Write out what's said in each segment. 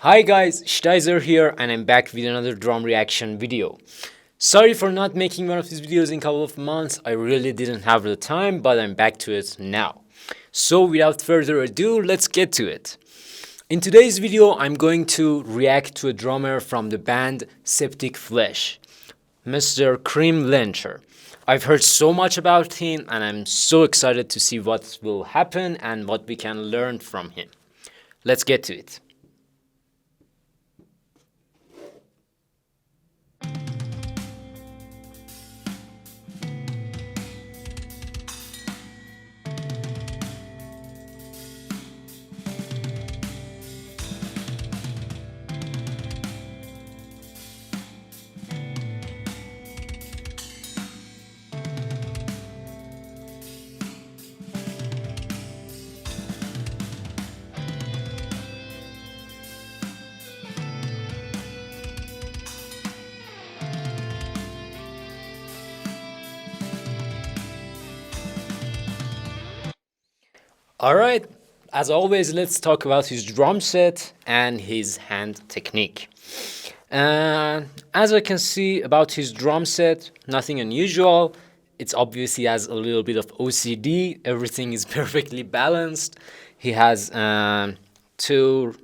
Hi guys, Steiser here and I'm back with another drum reaction video. Sorry for not making one of these videos in a couple of months, I really didn't have the time, but I'm back to it now. So without further ado, let's get to it. In today's video, I'm going to react to a drummer from the band septicflesh, Mr. krimh. I've heard so much about him and I'm so excited to see what will happen and what we can learn from him. Let's get to it. Alright, as always, let's talk about his drum set and his hand technique. As I can see about his drum set, nothing unusual. It's obvious he has a little bit of OCD. Everything is perfectly balanced. He has two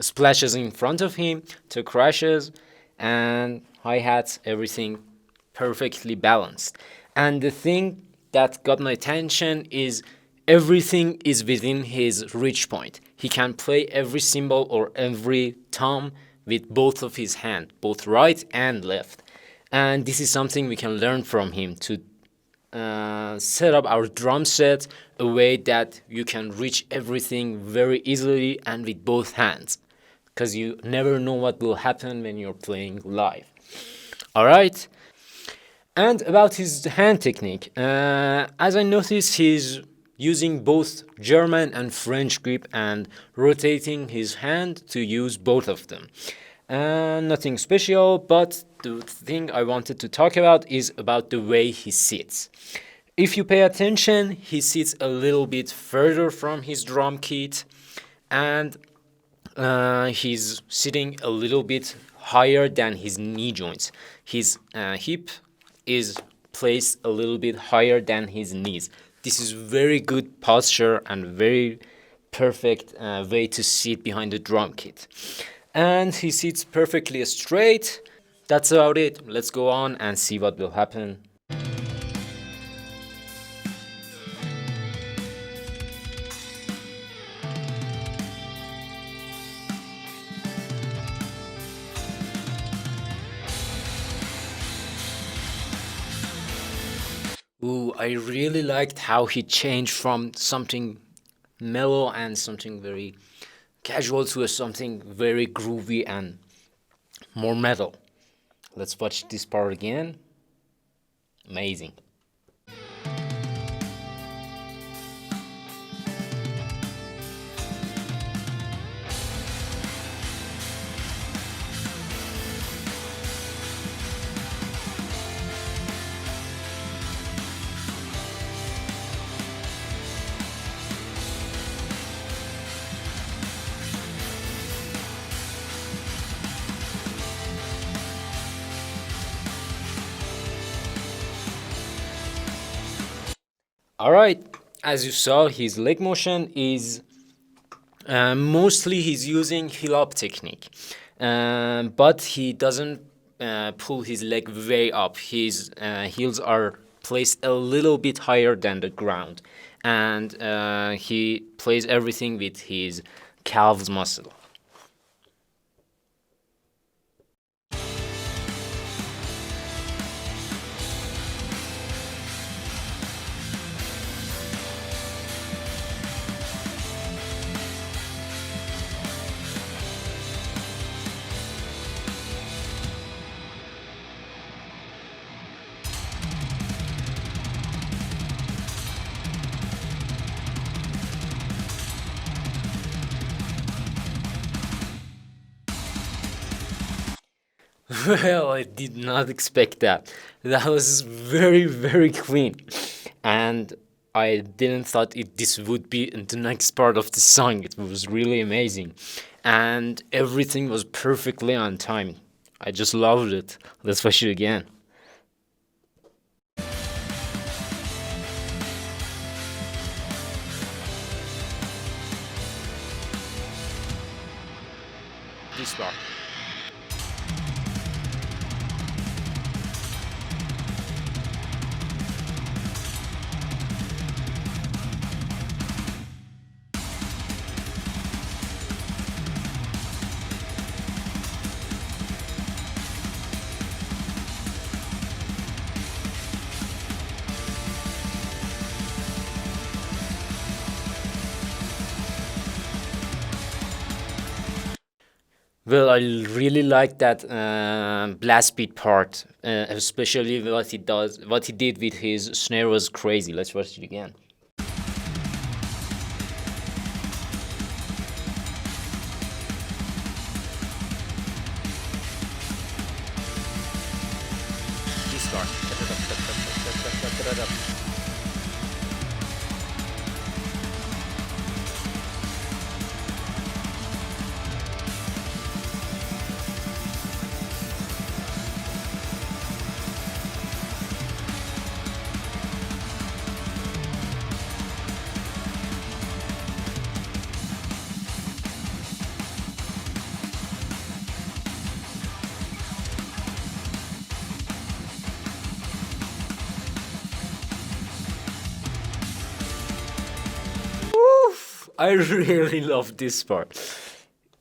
splashes in front of him, two crashes, and hi-hats, everything perfectly balanced. And the thing that got my attention is everything is within his reach point. He can play every cymbal or every tom with both of his hands, both right and left. And this is something we can learn from him to set up our drum set a way that you can reach everything very easily and with both hands, because you never know what will happen when you're playing live. All right. And about his hand technique, as I noticed, he's using both German and French grip and rotating his hand to use both of them. Nothing special, but the thing I wanted to talk about is about the way he sits. If you pay attention, he sits a little bit further from his drum kit, and he's sitting a little bit higher than his knee joints. His hip is placed a little bit higher than his knees. This is very good posture and very perfect way to sit behind the drum kit. And he sits perfectly straight. That's about it. Let's go on and see what will happen. Ooh, I really liked how he changed from something mellow and something very casual to something very groovy and more metal. Let's watch this part again. Amazing. Alright, as you saw, his leg motion is mostly he's using heel up technique, but he doesn't pull his leg way up. His heels are placed a little bit higher than the ground, and he plays everything with his calves muscle. Well, I did not expect that. That was very, very clean. And I didn't thought this would be in the next part of the song. It was really amazing, and everything was perfectly on time. I just loved it. Let's watch it again. This part. Well, I really like that blast beat part, especially what he did with his snare was crazy. Let's watch it again. This part. I really love this part.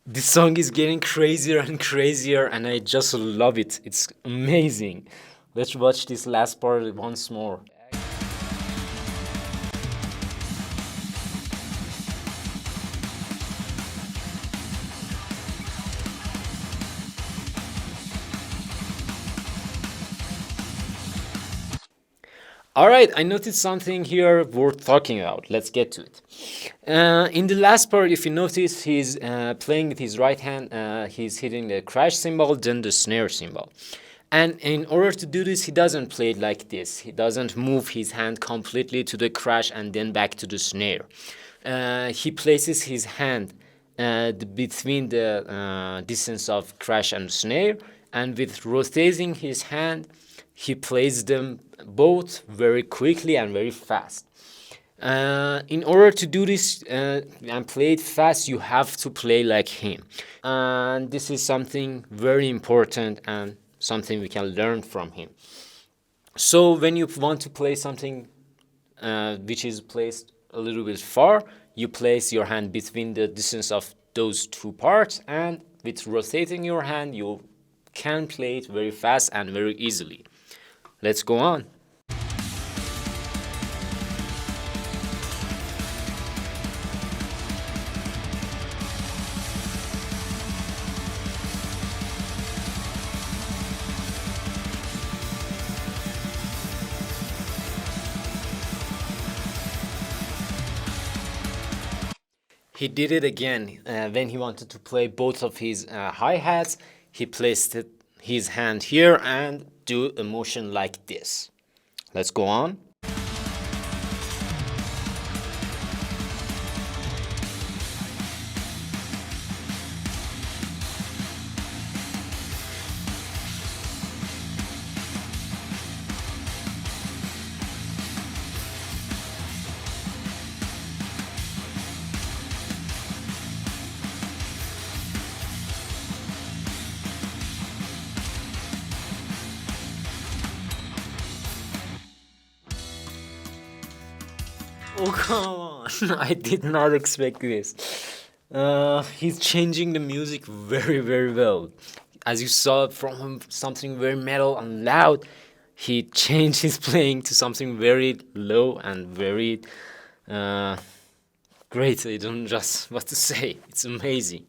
This song is getting crazier and crazier, and I just love it. It's amazing. Let's watch this last part once more. All right, I noticed something here worth talking about. Let's get to it. In the last part, if you notice, he's playing with his right hand. He's hitting the crash cymbal, then the snare cymbal. And in order to do this, he doesn't play it like this. He doesn't move his hand completely to the crash and then back to the snare. He places his hand between the distance of crash and snare, and with rotating his hand, he plays them both very quickly and very fast. In order to do this and play it fast, you have to play like him. And this is something very important and something we can learn from him. So when you want to play something which is placed a little bit far, you place your hand between the distance of those two parts, and with rotating your hand, you can play it very fast and very easily. Let's go on. He did it again when he wanted to play both of his hi-hats. He placed his hand here and do a motion like this. Let's go on. Oh, come on. I did not expect this. He's changing the music very, very well. As you saw from something very metal and loud, he changed his playing to something very low and very great. I don't just what to say. It's amazing.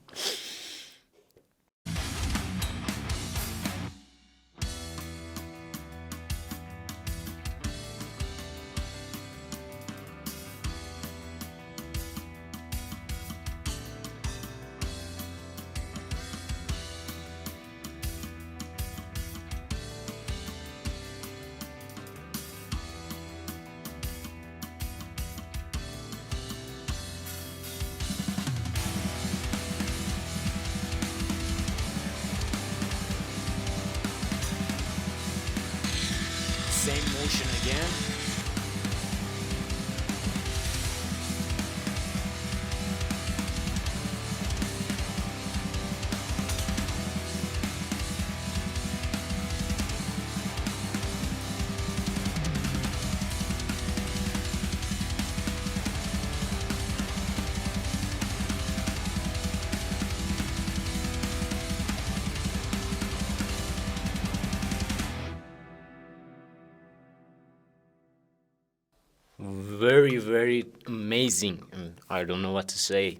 again. Very, very amazing. I don't know what to say.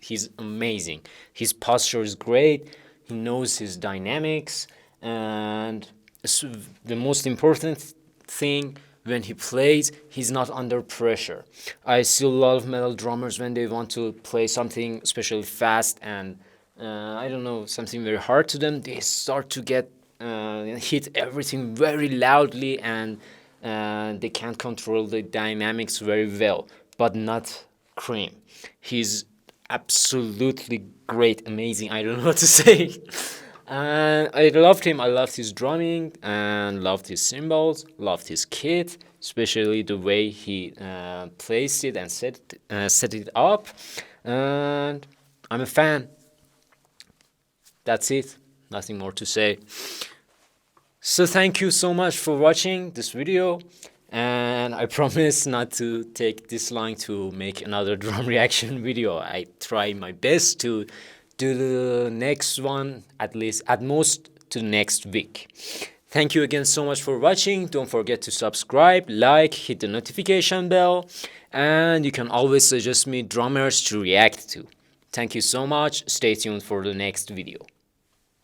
He's amazing. His posture is great. He knows his dynamics, and the most important thing, when he plays, he's not under pressure. I see a lot of metal drummers when they want to play something especially fast and I don't know, something very hard to them, they start to get hit everything very loudly, and they can't control the dynamics very well. But not Krimh. He's absolutely great, amazing. I don't know what to say. And I loved him. I loved his drumming and loved his cymbals, loved his kit, especially the way he placed it and set it up. And I'm a fan. That's it. Nothing more to say. So thank you so much for watching this video, and I promise not to take this long to make another drum reaction video. I try my best to do the next one at most to next week. Thank you again so much for watching. Don't forget to subscribe, like, hit the notification bell, and you can always suggest me drummers to react to. Thank you so much. Stay tuned for the next video.